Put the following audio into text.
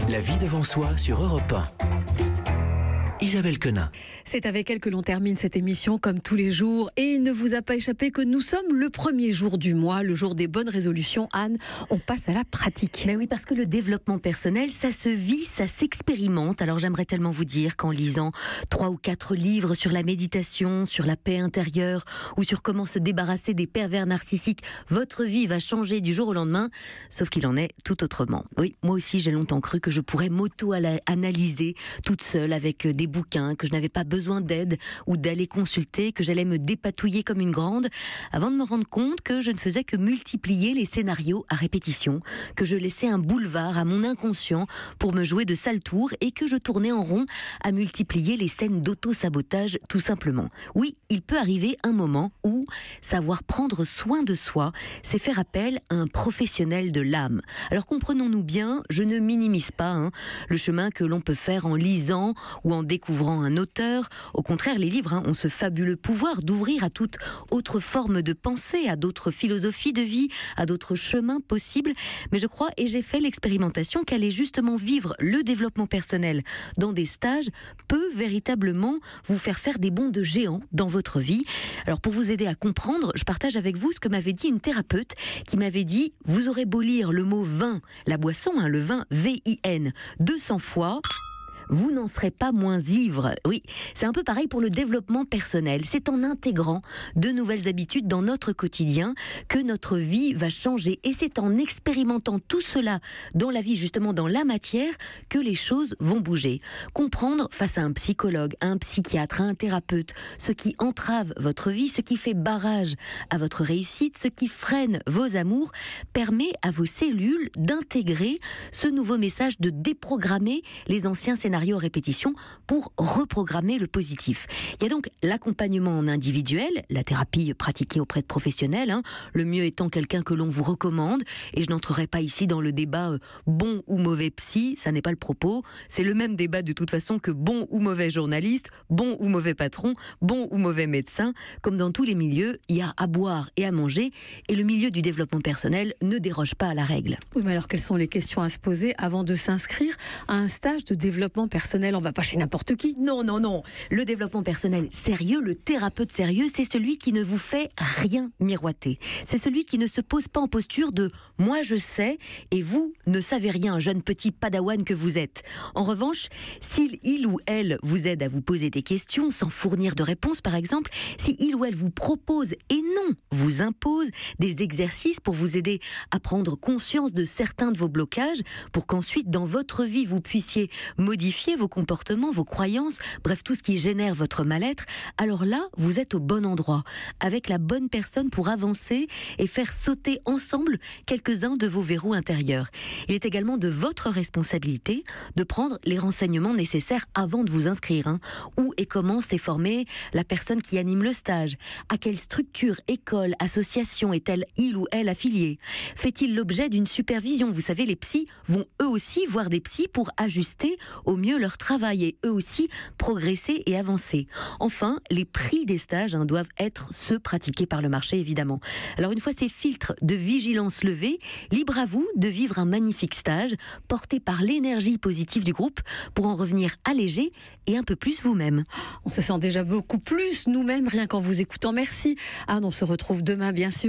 La vie devant soi sur Europe 1. Isabelle Quenin. C'est avec elle que l'on termine cette émission comme tous les jours. Et il ne vous a pas échappé que nous sommes le premier jour du mois, le jour des bonnes résolutions. Anne, on passe à la pratique. Mais oui, parce que le développement personnel, ça se vit, ça s'expérimente. Alors j'aimerais tellement vous dire qu'en lisant 3 ou 4 livres sur la méditation, sur la paix intérieure ou sur comment se débarrasser des pervers narcissiques, votre vie va changer du jour au lendemain. Sauf qu'il en est tout autrement. Oui, moi aussi j'ai longtemps cru que je pourrais m'auto-analyser toute seule avec des bouquins, que je n'avais pas besoin d'aide ou d'aller consulter, que j'allais me dépatouiller comme une grande, avant de me rendre compte que je ne faisais que multiplier les scénarios à répétition, que je laissais un boulevard à mon inconscient pour me jouer de sales tours et que je tournais en rond à multiplier les scènes d'auto-sabotage tout simplement. Oui, il peut arriver un moment où savoir prendre soin de soi, c'est faire appel à un professionnel de l'âme. Alors comprenons-nous bien, je ne minimise pas le chemin que l'on peut faire en lisant ou en découvrant un auteur. Au contraire, les livres ont ce fabuleux pouvoir d'ouvrir à toute autre forme de pensée, à d'autres philosophies de vie, à d'autres chemins possibles. Mais je crois, et j'ai fait l'expérimentation, qu'aller justement vivre le développement personnel dans des stages peut véritablement vous faire des bonds de géant dans votre vie. Alors pour vous aider à comprendre, je partage avec vous ce que m'avait dit une thérapeute qui m'avait dit « Vous aurez beau lire le mot vin, la boisson, le vin, V-I-N, 200 fois », vous n'en serez pas moins ivre. Oui, c'est un peu pareil pour le développement personnel. C'est en intégrant de nouvelles habitudes dans notre quotidien que notre vie va changer. Et c'est en expérimentant tout cela dans la vie, justement dans la matière, que les choses vont bouger. Comprendre face à un psychologue, à un psychiatre, à un thérapeute, ce qui entrave votre vie, ce qui fait barrage à votre réussite, ce qui freine vos amours, permet à vos cellules d'intégrer ce nouveau message, de déprogrammer les anciens scénarios à répétition pour reprogrammer le positif. Il y a donc l'accompagnement en individuel, la thérapie pratiquée auprès de professionnels, le mieux étant quelqu'un que l'on vous recommande, et je n'entrerai pas ici dans le débat bon ou mauvais psy, ça n'est pas le propos, c'est le même débat de toute façon que bon ou mauvais journaliste, bon ou mauvais patron, bon ou mauvais médecin. Comme dans tous les milieux, il y a à boire et à manger, et le milieu du développement personnel ne déroge pas à la règle. Oui, mais alors quelles sont les questions à se poser avant de s'inscrire à un stage de développement personnel? On va pas chez n'importe qui. Non. Le développement personnel sérieux, le thérapeute sérieux, c'est celui qui ne vous fait rien miroiter. C'est celui qui ne se pose pas en posture de « moi je sais » et vous ne savez rien, jeune petit padawan que vous êtes. En revanche, s'il ou elle vous aide à vous poser des questions sans fournir de réponses par exemple, si il ou elle vous propose et non vous impose des exercices pour vous aider à prendre conscience de certains de vos blocages, pour qu'ensuite dans votre vie vous puissiez modifier vos comportements, vos croyances, bref tout ce qui génère votre mal-être, alors là vous êtes au bon endroit, avec la bonne personne pour avancer et faire sauter ensemble quelques-uns de vos verrous intérieurs. Il est également de votre responsabilité de prendre les renseignements nécessaires avant de vous inscrire. Où et comment s'est formée la personne qui anime le stage? À quelle structure, école, association est-elle il ou elle affiliée? Fait-il l'objet d'une supervision? Vous savez, les psys vont eux aussi voir des psys pour ajuster au mieux leur travail et eux aussi progresser et avancer. Enfin, les prix des stages doivent être ceux pratiqués par le marché évidemment. Alors une fois ces filtres de vigilance levés, libre à vous de vivre un magnifique stage porté par l'énergie positive du groupe pour en revenir allégé et un peu plus vous-même. On se sent déjà beaucoup plus nous-mêmes rien qu'en vous écoutant. Merci Anne, on se retrouve demain bien sûr.